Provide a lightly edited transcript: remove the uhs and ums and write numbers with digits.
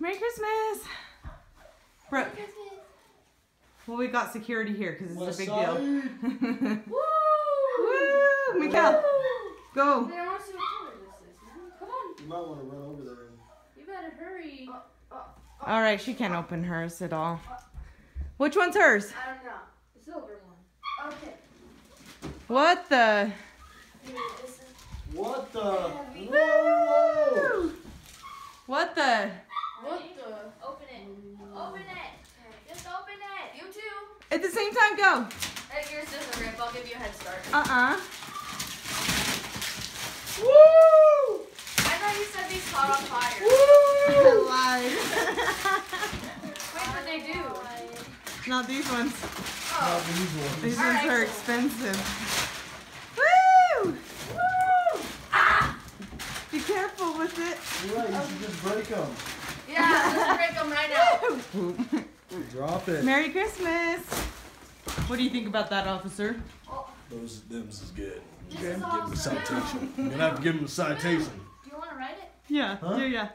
Merry Christmas. Brooke. Well, we got security here because it's a big deal. Woo! Woo! Mikael, go. Hey, I want to see what color this is, man. Come on. You might want to run over there. You better hurry. All right, she can't open hers at all. Which one's hers? I don't know. The silver one. Okay. What the? What the? Woo! Whoa! What the? What the? Open it. Open it. Just open it. You too. At the same time, go. Hey, yours doesn't rip. I'll give you a head start. Woo! I thought you said these caught on fire. Woo! Lied. Wait, what they do? Not these ones. Not these ones. These All ones right, are cool. expensive. Woo! Woo! Ah! Be careful with it. You're right, you should just break them. Yeah, let's break them right now. Drop it. Merry Christmas. What do you think about that, officer? Them's is good. This Okay, is give him a awesome. citation. I'm gonna have to give him a citation. Do you want to write it? Yeah, Huh? yeah.